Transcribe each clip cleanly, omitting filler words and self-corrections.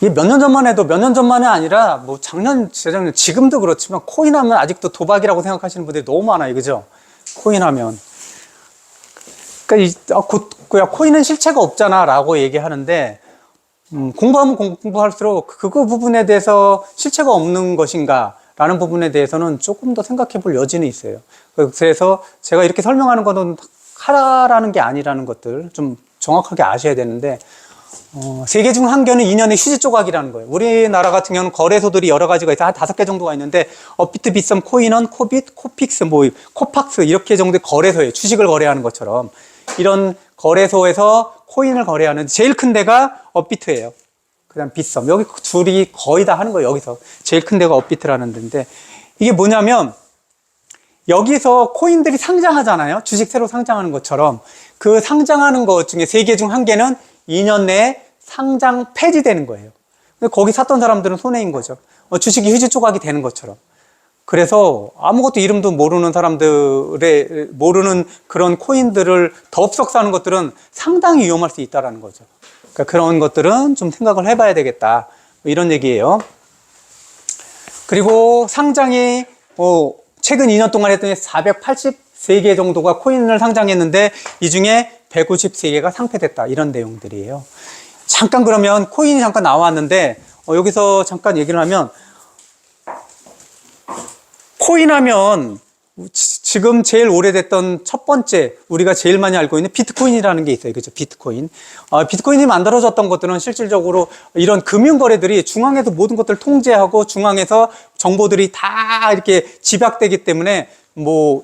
이게 몇 년 전만 해도 몇 년 전만이 아니라 뭐 작년, 재작년, 지금도 그렇지만 코인 하면 아직도 도박이라고 생각하시는 분들이 너무 많아요. 그죠? 코인 하면. 그러니까 코인은 실체가 없잖아 라고 얘기하는데, 공부하면 공부할수록 그거 부분에 대해서 실체가 없는 것인가 라는 부분에 대해서는 조금 더 생각해 볼 여지는 있어요. 그래서 제가 이렇게 설명하는 거는 하라라는 게 아니라는 것들 좀 정확하게 아셔야 되는데, 세계 중 한 개는 2년의 휴지 조각이라는 거예요. 우리나라 같은 경우는 거래소들이 여러 가지가 있어요. 한 5개 정도가 있는데, 업비트, 빗썸, 코인원, 코빗, 코픽스, 코팍스 이렇게 정도의 거래소예요. 주식을 거래하는 것처럼. 이런 거래소에서 코인을 거래하는 제일 큰 데가 업비트예요. 그 다음 빗썸. 여기 둘이 거의 다 하는 거예요. 여기서. 제일 큰 데가 업비트라는 데인데, 이게 뭐냐면, 여기서 코인들이 상장하잖아요. 주식 새로 상장하는 것처럼. 그 상장하는 것 중에 3개 중 한 개는 2년 내에 상장 폐지되는 거예요. 근데 거기 샀던 사람들은 손해인 거죠. 주식이 휴지 조각이 되는 것처럼. 그래서 아무것도 이름도 모르는 사람들의 모르는 그런 코인들을 덥석 사는 것들은 상당히 위험할 수 있다는 거죠. 그러니까 그런 것들은 좀 생각을 해봐야 되겠다. 이런 얘기예요. 그리고 상장이 최근 2년 동안 했더니 483개 정도가 코인을 상장했는데 이 중에 153개가 상폐됐다. 이런 내용들이에요. 잠깐 그러면 코인이 잠깐 나왔는데 여기서 잠깐 얘기를 하면 코인 하면 지금 제일 오래됐던 첫 번째 우리가 제일 많이 알고 있는 비트코인이라는 게 있어요. 그죠? 비트코인. 비트코인이 만들어졌던 것들은 실질적으로 이런 금융거래들이 중앙에서 모든 것들을 통제하고 중앙에서 정보들이 다 이렇게 집약되기 때문에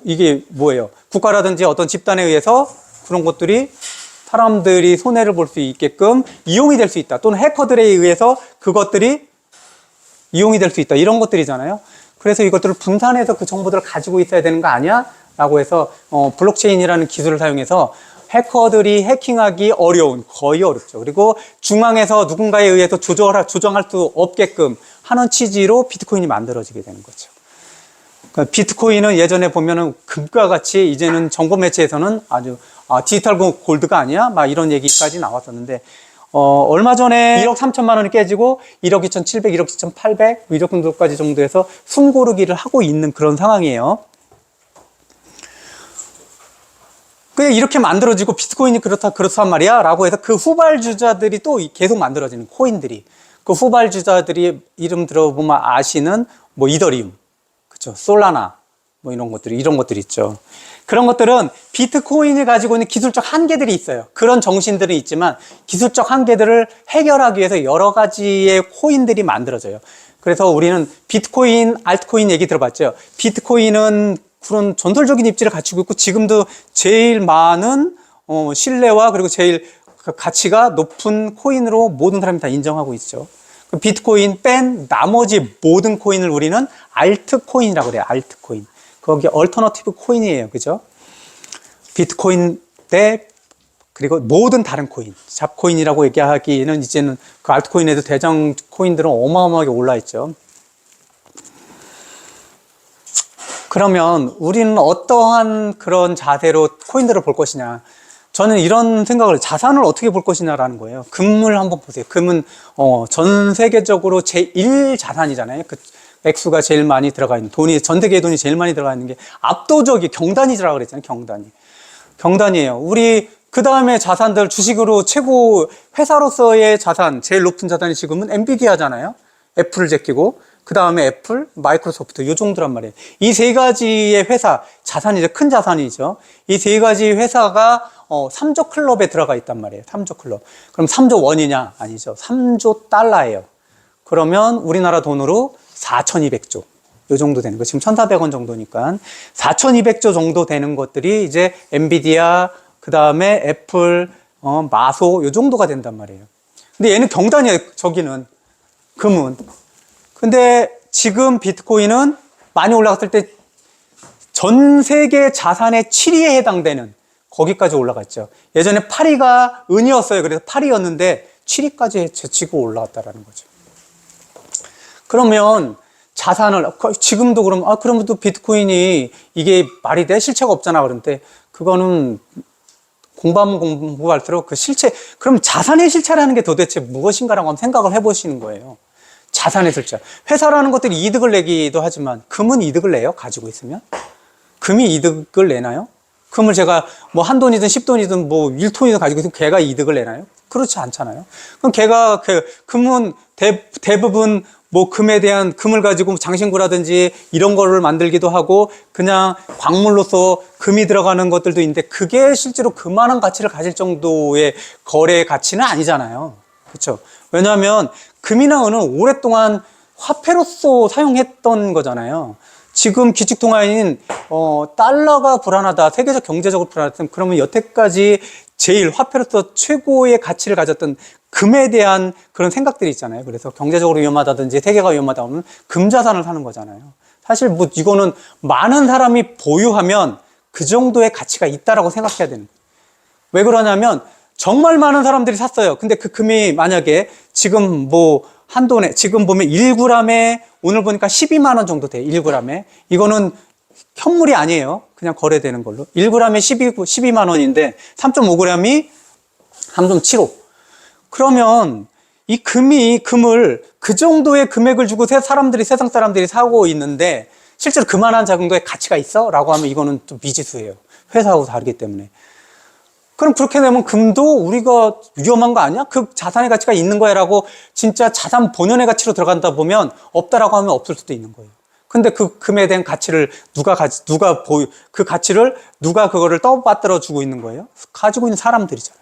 이게 뭐예요? 국가라든지 어떤 집단에 의해서 그런 것들이 사람들이 손해를 볼 수 있게끔 이용이 될 수 있다. 또는 해커들에 의해서 그것들이 이용이 될 수 있다. 이런 것들이잖아요. 그래서 이것들을 분산해서 그 정보들을 가지고 있어야 되는 거 아니야? 라고 해서 블록체인이라는 기술을 사용해서 해커들이 해킹하기 어려운, 거의 어렵죠. 그리고 중앙에서 누군가에 의해서 조정할 수 없게끔 하는 취지로 비트코인이 만들어지게 되는 거죠. 그러니까 비트코인은 예전에 보면은 금과 같이 이제는 정보 매체에서는 아주 디지털 골드가 아니야? 막 이런 얘기까지 나왔었는데 얼마 전에 1억 3천만 원이 깨지고 1억 2,700, 1억 2,800 이런 정도까지 정도에서 숨고르기를 하고 있는 그런 상황이에요. 그냥 이렇게 만들어지고 비트코인이 그렇단 말이야 라고 해서 그 후발주자들이 또 계속 만들어지는 코인들이 그 후발주자들이 이름 들어보면 아시는 이더리움, 그쵸? 솔라나 이런 것들 있죠. 그런 것들은 비트코인이 가지고 있는 기술적 한계들이 있어요. 그런 정신들은 있지만 기술적 한계들을 해결하기 위해서 여러 가지의 코인들이 만들어져요. 그래서 우리는 비트코인, 알트코인 얘기 들어봤죠. 비트코인은 그런 전설적인 입지를 갖추고 있고 지금도 제일 많은 신뢰와 그리고 제일 가치가 높은 코인으로 모든 사람이 다 인정하고 있죠. 비트코인 뺀 나머지 모든 코인을 우리는 알트코인이라고 그래요. 알트코인. 거기 얼터너티브 코인이에요. 그죠? 비트코인 대 그리고 모든 다른 코인, 잡코인이라고 얘기하기는 이제는 그 알트코인에도 대장 코인들은 어마어마하게 올라 있죠. 그러면 우리는 어떠한 그런 자세로 코인들을 볼 것이냐? 저는 이런 생각을 자산을 어떻게 볼 것이냐라는 거예요. 금을 한번 보세요. 금은 전 세계적으로 제1 자산이잖아요. 그 액수가 제일 많이 들어가 있는 전 세계의 돈이 제일 많이 들어가 있는 게 압도적이 경단이라고 그랬잖아요. 경단이에요. 우리 그 다음에 자산들 주식으로 최고 회사로서의 자산 제일 높은 자산이 지금은 엔비디아잖아요. 애플을 제끼고 그 다음에 애플, 마이크로소프트 이 정도란 말이에요. 이 세 가지의 회사 자산이죠. 큰 자산이죠. 이 세 가지 회사가 3조 클럽에 들어가 있단 말이에요. 3조 클럽. 그럼 3조 원이냐? 아니죠. 3조 달러예요. 그러면 우리나라 돈으로 4,200조. 요 정도 되는 거. 지금 1,400원 정도니까. 4,200조 정도 되는 것들이 이제 엔비디아, 그 다음에 애플, 마소, 요 정도가 된단 말이에요. 근데 얘는 경단이에요. 저기는. 금은. 근데 지금 비트코인은 많이 올라갔을 때 전 세계 자산의 7위에 해당되는 거기까지 올라갔죠. 예전에 8위가 은이었어요. 그래서 8위였는데 7위까지 제치고 올라왔다라는 거죠. 그러면 자산을 지금도 그러면 또 비트코인이 이게 말이 돼? 실체가 없잖아. 그런데 그거는 공부하면 공부할수록 그 실체, 그럼 자산의 실체라는 게 도대체 무엇인가라고 한번 생각을 해보시는 거예요. 자산의 실체. 회사라는 것들이 이득을 내기도 하지만 금은 이득을 내요? 가지고 있으면? 금이 이득을 내나요? 금을 제가 뭐 한 돈이든 10돈이든 뭐 1톤이든 가지고 있으면 걔가 이득을 내나요? 그렇지 않잖아요. 그럼 걔가 금은 대부분 뭐 금에 대한 금을 가지고 장신구라든지 이런 거를 만들기도 하고 그냥 광물로서 금이 들어가는 것들도 있는데 그게 실제로 그만한 가치를 가질 정도의 거래 가치는 아니잖아요. 그렇죠? 왜냐하면 금이나 은은 오랫동안 화폐로서 사용했던 거잖아요. 지금 기축통화인 달러가 불안하다, 세계적 경제적으로 불안하다, 그러면 여태까지 제일 화폐로서 최고의 가치를 가졌던 금에 대한 그런 생각들이 있잖아요. 그래서 경제적으로 위험하다든지 세계가 위험하다 하면 금자산을 사는 거잖아요. 사실 뭐 이거는 많은 사람이 보유하면 그 정도의 가치가 있다라고 생각해야 되는 거예요. 왜 그러냐면 정말 많은 사람들이 샀어요. 근데 그 금이 만약에 지금 뭐 한돈에 지금 보면 1g에 오늘 보니까 12만 원 정도 돼요. 1g에. 이거는 현물이 아니에요. 그냥 거래되는 걸로. 1g에 12만 원인데 3.5g이 3.75. 그러면 이 금을 그 정도의 금액을 주고 세상 사람들이 사고 있는데 실제로 그만한 정도의 가치가 있어? 라고 하면 이거는 또 미지수예요. 회사하고 다르기 때문에. 그럼 그렇게 되면 금도 우리가 위험한 거 아니야? 그 자산의 가치가 있는 거야 라고 진짜 자산 본연의 가치로 들어간다 보면 없다라고 하면 없을 수도 있는 거예요. 근데 그 금에 대한 가치를 그 가치를 누가 그거를 떠받들어 주고 있는 거예요? 가지고 있는 사람들이잖아요.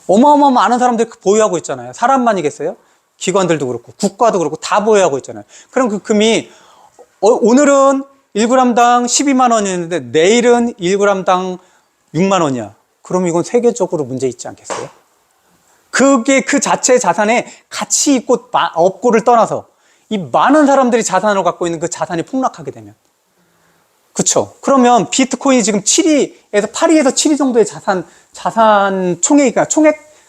어마어마한 많은 사람들이 보유하고 있잖아요. 사람만이겠어요? 기관들도 그렇고 국가도 그렇고 다 보유하고 있잖아요. 그럼 그 금이 오늘은 1g당 12만 원이었는데 내일은 1g당 6만 원이야. 그럼 이건 세계적으로 문제 있지 않겠어요? 그게 그 자체의 자산에 가치 있고 없고를 떠나서 이 많은 사람들이 자산을 갖고 있는 그 자산이 폭락하게 되면, 그쵸? 그러면 비트코인이 지금 8위에서 7위 정도의 자산 총액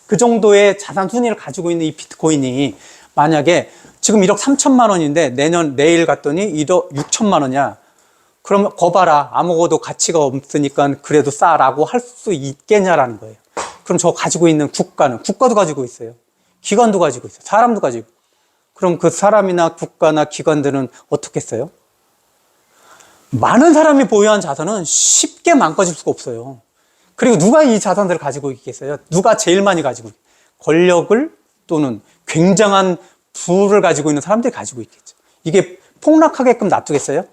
그 정도의 자산 순위를 가지고 있는 이 비트코인이 만약에 지금 1억 3천만 원인데 내일 갔더니 1억 6천만 원이야. 그러면 봐라, 아무것도 가치가 없으니까 그래도 싸라고 할 수 있겠냐라는 거예요. 그럼 저 가지고 있는 국가도 가지고 있어요. 기관도 가지고 있어요. 사람도 가지고. 그럼 그 사람이나 국가나 기관들은 어떻게 써요? 많은 사람이 보유한 자산은 쉽게 망가질 수가 없어요. 그리고 누가 이 자산들을 가지고 있겠어요? 누가 제일 많이 가지고 있겠어요? 권력을 또는 굉장한 부를 가지고 있는 사람들이 가지고 있겠죠. 이게 폭락하게끔 놔두겠어요?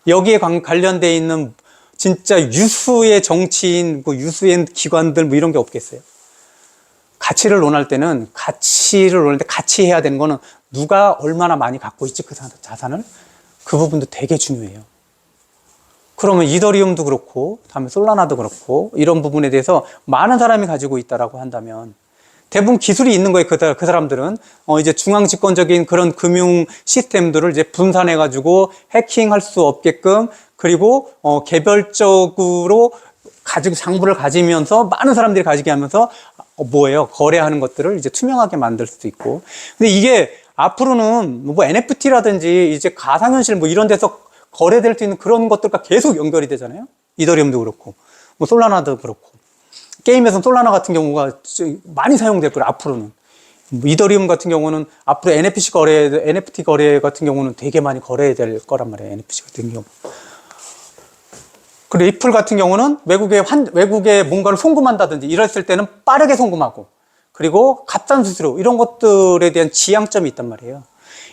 여기에 관련되어 있는 진짜 유수의 정치인, 유수의 기관들 이런 게 없겠어요? 가치를 논할 때는 같이 해야 되는 거는 누가 얼마나 많이 갖고 있지 그 자산을? 그 부분도 되게 중요해요. 그러면 이더리움도 그렇고 다음에 솔라나도 그렇고 이런 부분에 대해서 많은 사람이 가지고 있다라고 한다면 대부분 기술이 있는 거예요. 그 사람들은 이제 중앙 집권적인 그런 금융 시스템들을 이제 분산해 가지고 해킹할 수 없게끔 그리고 개별적으로 장부를 가지면서 많은 사람들이 가지게 하면서 거래하는 것들을 이제 투명하게 만들 수도 있고. 근데 이게 앞으로는 뭐 NFT라든지 이제 가상현실 뭐 이런 데서 거래될 수 있는 그런 것들과 계속 연결이 되잖아요. 이더리움도 그렇고, 뭐 솔라나도 그렇고. 게임에서는 솔라나 같은 경우가 많이 사용될 거예요, 앞으로는. 뭐 이더리움 같은 경우는 앞으로 NFT 거래 같은 경우는 되게 많이 거래될 거란 말이에요, NFT 같은 경우. 그리고 리플 같은 경우는 외국에 뭔가를 송금한다든지 이랬을 때는 빠르게 송금하고, 그리고 값싼 수수료, 이런 것들에 대한 지향점이 있단 말이에요.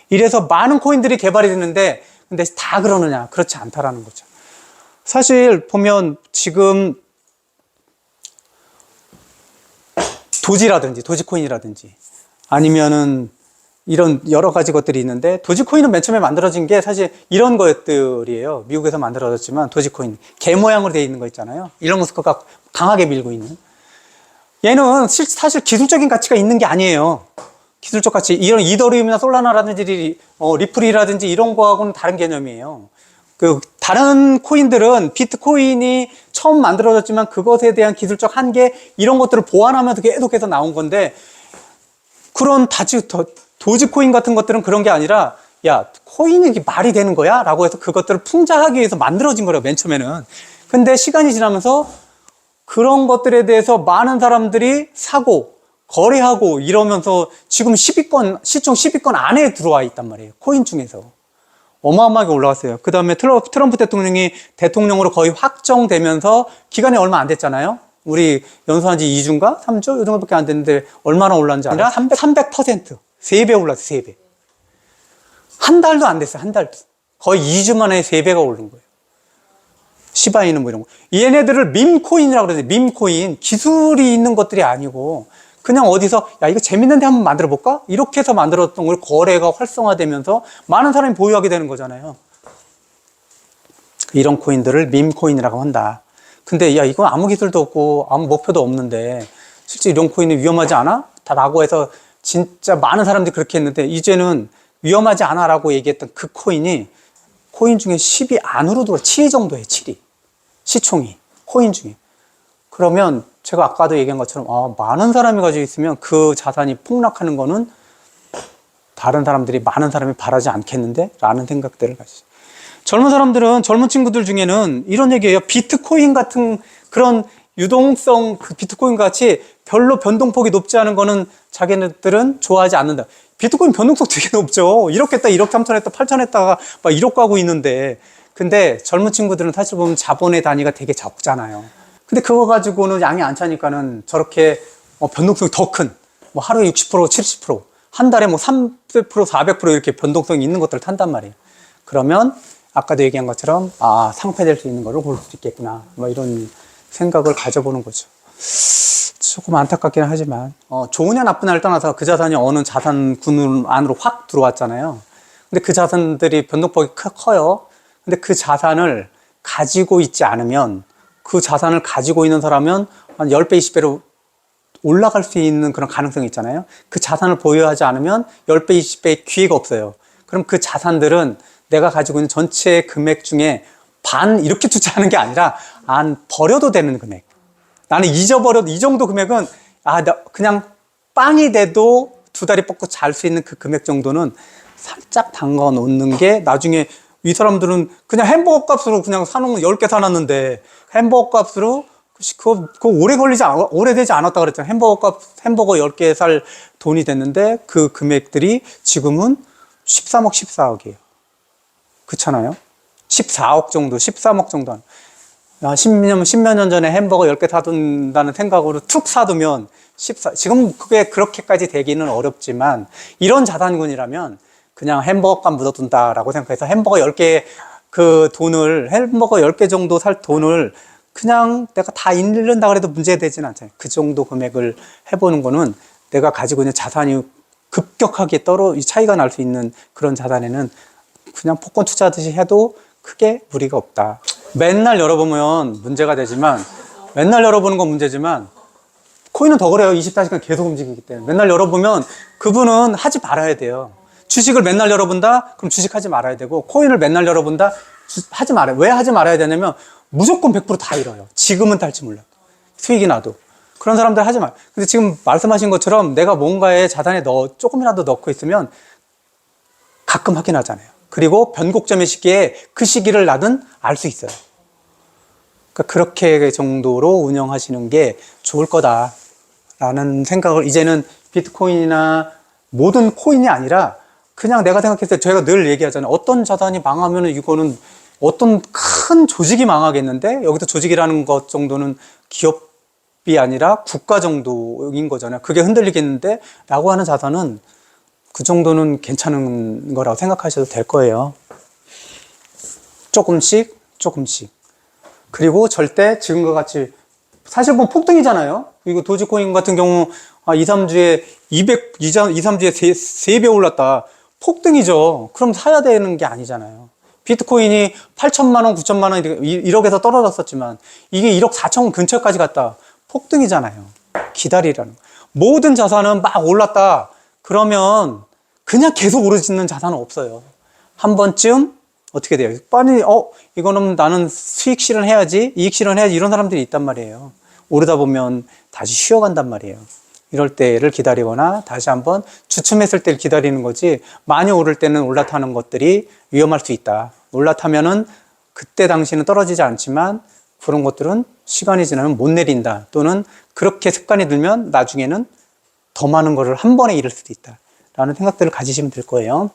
이래서 많은 코인들이 개발이 되는데, 근데 다 그러느냐? 그렇지 않다라는 거죠. 사실 보면 지금 도지코인이라든지 아니면은 이런 여러 가지 것들이 있는데 도지코인은 맨 처음에 만들어진 게 사실 이런 것들이에요. 미국에서 만들어졌지만 도지코인 개 모양으로 되어 있는 거 있잖아요. 일론 머스크가 강하게 밀고 있는. 얘는 사실 기술적인 가치가 있는 게 아니에요. 기술적 가치, 이런 이더리움이나 솔라나라든지 리플이라든지 이런 거하고는 다른 개념이에요. 그 다른 코인들은 비트코인이 처음 만들어졌지만 그것에 대한 기술적 한계 이런 것들을 보완하면서 계속해서 나온 건데, 그런 도지코인 같은 것들은 그런 게 아니라 야, 코인이 이게 말이 되는 거야? 라고 해서 그것들을 풍자하기 위해서 만들어진 거래요, 맨 처음에는. 근데 시간이 지나면서 그런 것들에 대해서 많은 사람들이 사고 거래하고 이러면서 지금 10위권, 시총 10위권 안에 들어와 있단 말이에요. 코인 중에서. 어마어마하게 올라왔어요. 그 다음에 트럼프 대통령이 대통령으로 거의 확정되면서 기간이 얼마 안 됐잖아요. 우리 연수한 지 2주인가? 3주? 이 정도밖에 안 됐는데 얼마나 올랐는지 알아요? 300%. 3배 올랐어요, 3배. 한 달도 안 됐어요, 한 달도. 거의 2주 만에 3배가 오른 거예요. 시바이는 뭐 이런 거. 얘네들을 밈코인이라고 그러는데, 밈코인. 기술이 있는 것들이 아니고, 그냥 어디서, 야, 이거 재밌는데 한번 만들어 볼까? 이렇게 해서 만들었던 걸 거래가 활성화되면서 많은 사람이 보유하게 되는 거잖아요. 이런 코인들을 밈코인이라고 한다. 근데, 야, 이건 아무 기술도 없고, 아무 목표도 없는데, 실제 이런 코인이 위험하지 않아? 라고 해서 진짜 많은 사람들이 그렇게 했는데, 이제는 위험하지 않아 라고 얘기했던 그 코인이 코인 중에 10위 안으로 들어 7위 정도예요. 7위. 시총이. 코인 중에. 그러면 제가 아까도 얘기한 것처럼 많은 사람이 가지고 있으면 그 자산이 폭락하는 거는 다른 사람들이 많은 사람이 바라지 않겠는데? 라는 생각들을 가지죠. 젊은 사람들은 젊은 친구들 중에는 이런 얘기예요. 비트코인 같은 그런 유동성 그 비트코인 같이 별로 변동폭이 높지 않은 거는 자기네들은 좋아하지 않는다. 비트코인 변동성 되게 높죠. 1억 했다, 1억 3천 했다, 8천 했다가 막 1억 가고 있는데. 근데 젊은 친구들은 사실 보면 자본의 단위가 되게 적잖아요. 근데 그거 가지고는 양이 안 차니까는 저렇게 변동성이 더 큰, 뭐 하루에 60%, 70%, 한 달에 뭐 300%, 400% 이렇게 변동성이 있는 것들을 탄단 말이에요. 그러면 아까도 얘기한 것처럼 상폐될 수 있는 거를 고를 수 있겠구나. 뭐 이런 생각을 가져보는 거죠. 조금 안타깝긴 하지만 좋으냐 나쁘냐를 떠나서 그 자산이 어느 자산군 안으로 확 들어왔잖아요. 근데 그 자산들이 변동폭이 커요. 근데 그 자산을 가지고 있지 않으면 그 자산을 가지고 있는 사람은 한 10배, 20배로 올라갈 수 있는 그런 가능성이 있잖아요. 그 자산을 보유하지 않으면 10배, 20배의 기회가 없어요. 그럼 그 자산들은 내가 가지고 있는 전체 금액 중에 반 이렇게 투자하는 게 아니라 안 버려도 되는 금액. 나는 잊어버려도 이 정도 금액은 그냥 빵이 돼도 2다리 뻗고 잘 수 있는 그 금액 정도는 살짝 담가 놓는 게 나중에 이 사람들은 그냥 햄버거 값으로 그냥 사놓은 거 10개 사놨는데 햄버거 값으로 그거 오래되지 않았다 그랬잖아요. 햄버거 10개 살 돈이 됐는데 그 금액들이 지금은 13억, 14억이에요. 그렇잖아요. 14억 정도, 13억 정도. 10몇 년 전에 햄버거 10개 사둔다는 생각으로 툭 사두면 지금 그게 그렇게까지 되기는 어렵지만 이런 자산군이라면 그냥 햄버거 값 묻어둔다라고 생각해서 햄버거 10개 햄버거 10개 정도 살 돈을 그냥 내가 다 잃는다 그래도 문제되지는 않잖아요. 그 정도 금액을 해보는 거는 내가 가지고 있는 자산이 급격하게 차이가 날 수 있는 그런 자산에는 그냥 복권 투자하듯이 해도 크게 무리가 없다. 맨날 열어보면 문제가 되지만 맨날 열어보는 건 문제지만 코인은 더 그래요. 24시간 계속 움직이기 때문에 맨날 열어보면 그분은 하지 말아야 돼요. 주식을 맨날 열어본다? 그럼 주식하지 말아야 되고 코인을 맨날 열어본다? 하지 말아요. 왜 하지 말아야 되냐면 무조건 100%다 잃어요. 지금은 탈지 몰라도 수익이 나도 그런 사람들 하지 마. 근데 지금 말씀하신 것처럼 내가 뭔가에 자산에 조금이라도 넣고 있으면 가끔 확인하잖아요. 그리고 변곡점의 시기에 그 시기를 나는 알 수 있어요. 그러니까 그렇게 정도로 운영하시는 게 좋을 거다라는 생각을 이제는 비트코인이나 모든 코인이 아니라 그냥 내가 생각했을 때 저희가 늘 얘기하잖아요. 어떤 자산이 망하면 이거는 어떤 큰 조직이 망하겠는데 여기서 조직이라는 것 정도는 기업이 아니라 국가 정도인 거잖아요. 그게 흔들리겠는데 라고 하는 자산은 그 정도는 괜찮은 거라고 생각하셔도 될 거예요. 조금씩. 그리고 절대 지금과 같이 사실 보면 폭등이잖아요. 이거 도지코인 같은 경우 2, 3주에 3배 올랐다. 폭등이죠. 그럼 사야 되는 게 아니잖아요. 비트코인이 8천만 원, 9천만 원 1억에서 떨어졌었지만 이게 1억 4천 근처까지 갔다. 폭등이잖아요. 기다리라는 거. 모든 자산은 막 올랐다. 그러면 그냥 계속 오르지는 자산은 없어요. 한 번쯤 어떻게 돼요? 빨리 이거는 나는 수익 실현해야지, 이익 실현해야지 이런 사람들이 있단 말이에요. 오르다 보면 다시 쉬어간단 말이에요. 이럴 때를 기다리거나 다시 한번 주춤했을 때를 기다리는 거지 많이 오를 때는 올라타는 것들이 위험할 수 있다. 올라타면은 그때 당시는 떨어지지 않지만 그런 것들은 시간이 지나면 못 내린다. 또는 그렇게 습관이 들면 나중에는 더 많은 거를 한 번에 잃을 수도 있다. 라는 생각들을 가지시면 될 거예요.